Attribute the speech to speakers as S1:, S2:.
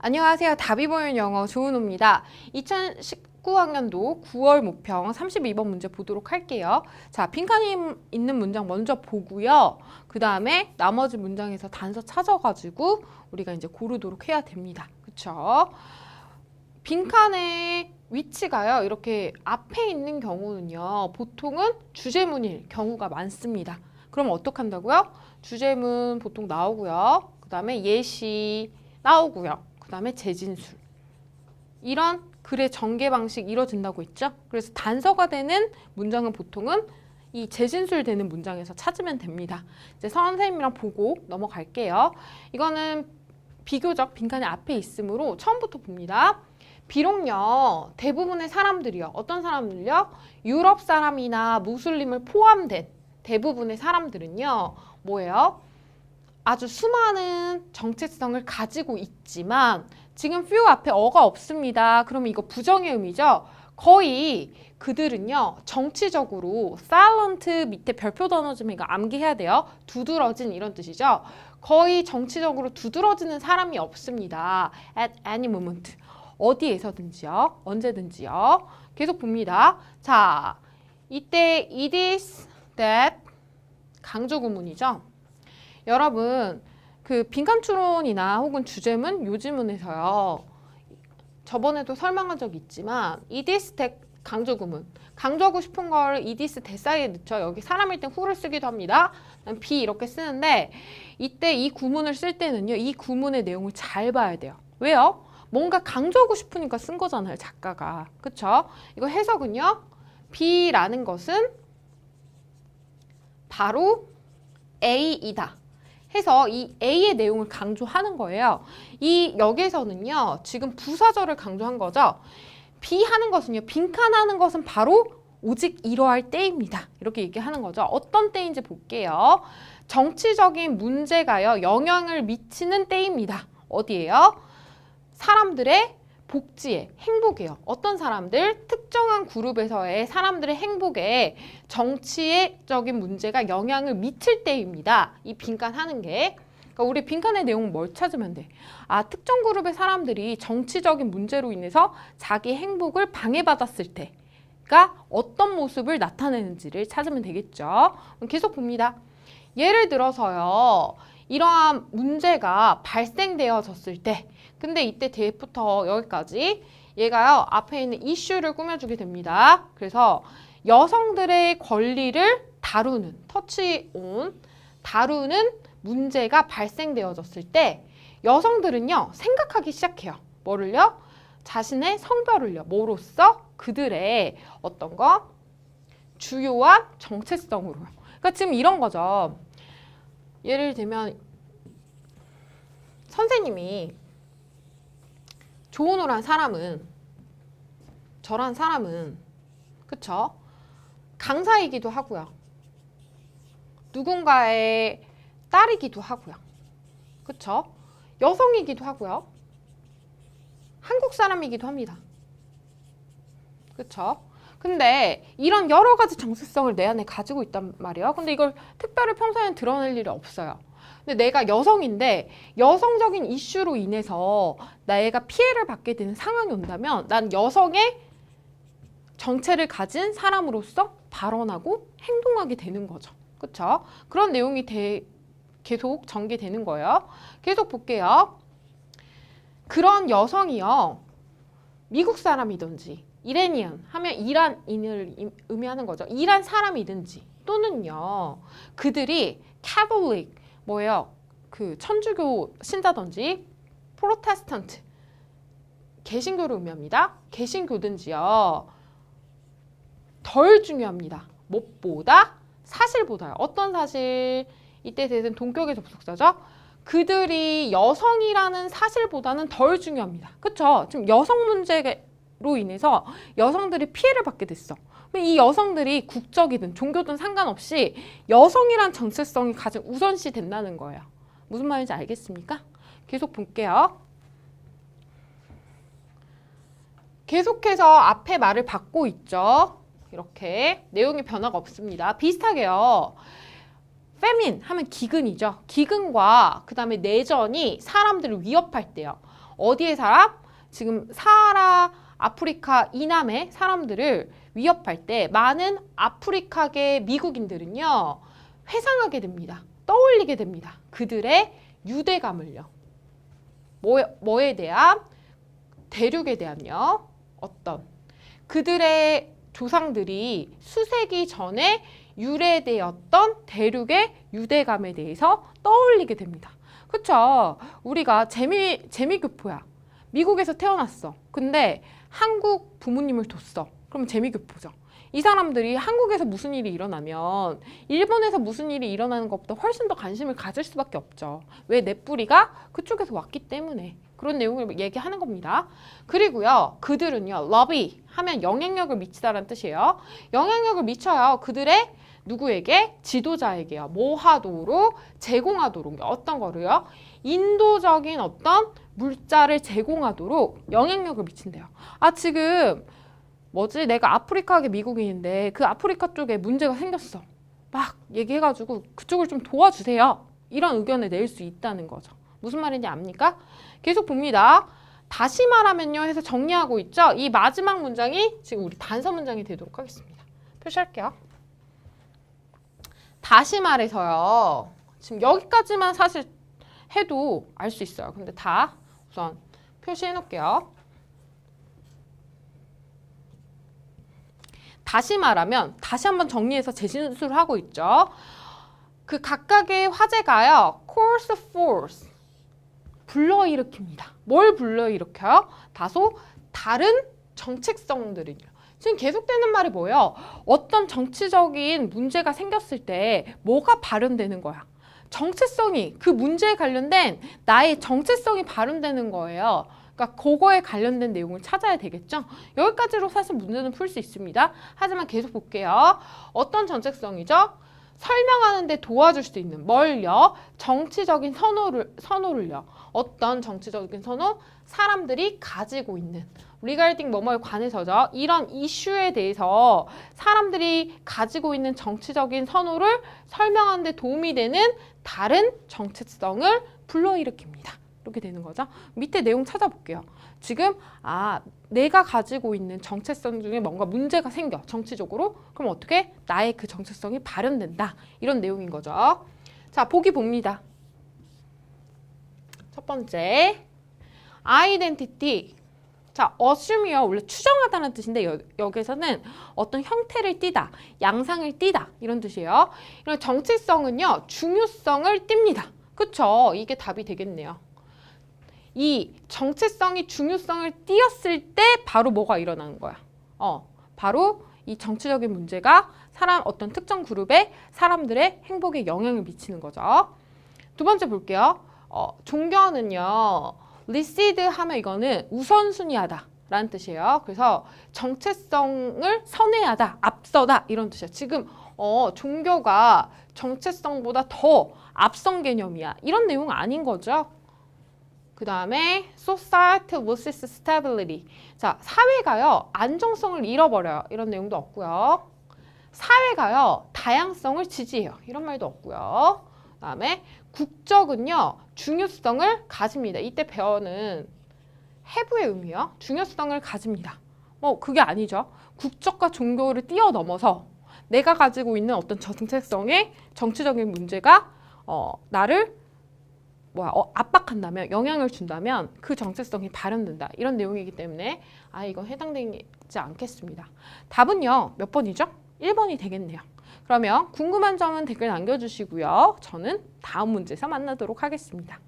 S1: 안녕하세요. 답이 보이는 영어 조은호입니다. 2019학년도 9월 모평 32번 문제 보도록 할게요. 자, 빈칸이 있는 문장 먼저 보고요. 그 다음에 나머지 문장에서 단서 찾아가지고 우리가 이제 고르도록 해야 됩니다. 그쵸? 빈칸의 위치가요. 이렇게 앞에 있는 경우는요. 보통은 주제문일 경우가 많습니다. 그럼 어떻게 한다고요? 주제문 보통 나오고요. 그 다음에 예시 나오고요. 그 다음에 재진술. 이런 글의 전개 방식 이루어진다고 했죠? 그래서 단서가 되는 문장은 보통은 이 재진술 되는 문장에서 찾으면 됩니다. 이제 선생님이랑 보고 넘어갈게요. 이거는 비교적 빈칸이 앞에 있으므로 처음부터 봅니다. 비록요, 대부분의 사람들이요. 어떤 사람들요? 유럽 사람이나 무슬림을 포함된 대부분의 사람들은요. 뭐예요? 아주 수많은 정체성을 가지고 있지만 지금 few 앞에 어가 없습니다. 그러면 이거 부정의 의미죠. 거의 그들은요. 정치적으로 silent 밑에 별표 단어 좀 이거 암기해야 돼요. 두드러진 이런 뜻이죠. 거의 정치적으로 두드러지는 사람이 없습니다. at any moment. 어디에서든지요. 언제든지요. 계속 봅니다. 자, 이때 it is that 강조 구문이죠. 여러분 그 빈칸 추론이나 혹은 주제문, 요지문에서요. 저번에도 설명한 적 있지만 it is that 강조 구문. 강조하고 싶은 걸 it is that 사이에 넣죠. 여기 사람일 땐 who를 쓰기도 합니다. be 이렇게 쓰는데 이때 이 구문을 쓸 때는요. 이 구문의 내용을 잘 봐야 돼요. 왜요? 뭔가 강조하고 싶으니까 쓴 거잖아요. 작가가. 그쵸? 이거 해석은요. be라는 것은 바로 A이다. 해서 이 A의 내용을 강조하는 거예요. 이 여기에서는요. 지금 부사절을 강조한 거죠. B 하는 것은요. 빈칸 하는 것은 바로 오직 이러할 때입니다. 이렇게 얘기하는 거죠. 어떤 때인지 볼게요. 정치적인 문제가요. 영향을 미치는 때입니다. 어디예요? 사람들의 복지에, 행복에요. 어떤 사람들, 특정한 그룹에서의 사람들의 행복에 정치적인 문제가 영향을 미칠 때입니다. 이 빈칸 하는 게. 그러니까 우리 빈칸의 내용은 뭘 찾으면 돼? 아, 특정 그룹의 사람들이 정치적인 문제로 인해서 자기 행복을 방해받았을 때가 어떤 모습을 나타내는지를 찾으면 되겠죠. 계속 봅니다. 예를 들어서요. 이러한 문제가 발생되어졌을 때 근데 이때 뒤부터 여기까지 얘가요. 앞에 있는 이슈를 꾸며주게 됩니다. 그래서 여성들의 권리를 다루는 터치 온 다루는 문제가 발생되어졌을 때 여성들은요. 생각하기 시작해요. 뭐를요? 자신의 성별을요. 뭐로써? 그들의 어떤 거? 주요한 정체성으로요. 그러니까 지금 이런 거죠. 예를 들면 선생님이 조은호란 사람은 저란 사람은 그쵸? 강사이기도 하고요. 누군가의 딸이기도 하고요. 그쵸? 여성이기도 하고요. 한국 사람이기도 합니다. 그쵸? 근데 이런 여러 가지 정체성을 내 안에 가지고 있단 말이에요. 근데 이걸 특별히 평소에는 드러낼 일이 없어요. 근데 내가 여성인데 여성적인 이슈로 인해서 내가 피해를 받게 되는 상황이 온다면 난 여성의 정체를 가진 사람으로서 발언하고 행동하게 되는 거죠. 그렇죠? 그런 내용이 계속 전개되는 거예요. 계속 볼게요. 그런 여성이요. 미국 사람이든지 이라니안 하면 이란인을 의미하는 거죠. 이란 사람이든지 또는요. 그들이 캐톨릭 뭐예요? 그 천주교 신자든지 프로테스탄트 개신교를 의미합니다. 개신교든지요. 덜 중요합니다. 무엇보다 사실보다요. 어떤 사실? 이때 대는 동격의 접속사죠. 그들이 여성이라는 사실보다는 덜 중요합니다. 그렇죠? 지금 여성 문제로 인해서 여성들이 피해를 받게 됐어. 이 여성들이 국적이든 종교든 상관없이 여성이란 정체성이 가장 우선시 된다는 거예요. 무슨 말인지 알겠습니까? 계속 볼게요. 계속해서 앞에 말을 받고 있죠. 이렇게 내용의 변화가 없습니다. 비슷하게요. 페민 하면 기근이죠. 기근과 그 다음에 내전이 사람들을 위협할 때요. 어디의 사람? 지금 사하라 아프리카 이남의 사람들을 위협할 때 많은 아프리카계 미국인들은요. 회상하게 됩니다. 떠올리게 됩니다. 그들의 유대감을요. 뭐에 대한? 대륙에 대한요. 어떤 그들의 조상들이 수세기 전에 유래되었던 대륙의 유대감에 대해서 떠올리게 됩니다. 그쵸? 우리가 재미교포야. 미국에서 태어났어. 근데 한국 부모님을 뒀어. 그럼 재미교포죠. 이 사람들이 한국에서 무슨 일이 일어나면 일본에서 무슨 일이 일어나는 것보다 훨씬 더 관심을 가질 수밖에 없죠. 왜? 내 뿌리가 그쪽에서 왔기 때문에. 그런 내용을 얘기하는 겁니다. 그리고요. 그들은요. lobby 하면 영향력을 미치다라는 뜻이에요. 영향력을 미쳐요. 그들의 누구에게? 지도자에게요. 뭐 하도록? 제공하도록. 어떤 거를요? 인도적인 어떤 물자를 제공하도록 영향력을 미친대요. 아 지금 뭐지? 내가 아프리카계 미국인인데 그 아프리카 쪽에 문제가 생겼어. 막 얘기해가지고 그쪽을 좀 도와주세요. 이런 의견을 낼 수 있다는 거죠. 무슨 말인지 압니까? 계속 봅니다. 다시 말하면요 해서 정리하고 있죠. 이 마지막 문장이 지금 우리 단서 문장이 되도록 하겠습니다. 표시할게요. 다시 말해서요. 지금 여기까지만 사실 해도 알 수 있어요. 근데 다 우선 표시해 놓을게요. 다시 말하면 다시 한번 정리해서 재진술을 하고 있죠. 그 각각의 화제가요. course force 불러일으킵니다. 뭘 불러일으켜요? 다소 다른 정책성들은요. 지금 계속되는 말이 뭐예요? 어떤 정치적인 문제가 생겼을 때 뭐가 발현되는 거야? 정체성이 그 문제에 관련된 나의 정체성이 발현되는 거예요. 그러니까 그거에 관련된 내용을 찾아야 되겠죠. 여기까지로 사실 문제는 풀 수 있습니다. 하지만 계속 볼게요. 어떤 정체성이죠? 설명하는 데 도와줄 수 있는 뭘요? 정치적인 선호를요. 어떤 정치적인 선호? 사람들이 가지고 있는 리가딩 뭐뭐에 관해서죠. 이런 이슈에 대해서 사람들이 가지고 있는 정치적인 선호를 설명하는 데 도움이 되는 다른 정체성을 불러일으킵니다. 이렇게 되는 거죠. 밑에 내용 찾아볼게요. 지금 내가 가지고 있는 정체성 중에 뭔가 문제가 생겨 정치적으로 그럼 어떻게? 나의 그 정체성이 발현된다. 이런 내용인 거죠. 자, 보기 봅니다. 첫 번째 identity. 자, assume이요. 원래 추정하다는 뜻인데 여기서는 어떤 형태를 띠다, 양상을 띠다 이런 뜻이에요. 이런 정체성은요. 중요성을 띱니다. 그쵸? 이게 답이 되겠네요. 이 정체성이 중요성을 띄었을 때 바로 뭐가 일어나는 거야? 바로 이 정치적인 문제가 어떤 특정 그룹의 사람들의 행복에 영향을 미치는 거죠. 두 번째 볼게요. 종교는요. 리시드 하면 이거는 우선순위하다 라는 뜻이에요. 그래서 정체성을 선회하다, 앞서다 이런 뜻이에요. 지금 종교가 정체성보다 더 앞선 개념이야. 이런 내용 아닌 거죠. 그 다음에 society loses stability. 자, 사회가요. 안정성을 잃어버려요. 이런 내용도 없고요. 사회가요. 다양성을 지지해요. 이런 말도 없고요. 그 다음에 국적은요. 중요성을 가집니다. 이때 배어는 have의 의미요. 중요성을 가집니다. 그게 아니죠. 국적과 종교를 뛰어넘어서 내가 가지고 있는 어떤 정체성의 정치적인 문제가 나를 압박한다면, 영향을 준다면 그 정체성이 발현된다. 이런 내용이기 때문에 이건 해당되지 않겠습니다. 답은요. 몇 번이죠? 1번이 되겠네요. 그러면 궁금한 점은 댓글 남겨주시고요. 저는 다음 문제에서 만나도록 하겠습니다.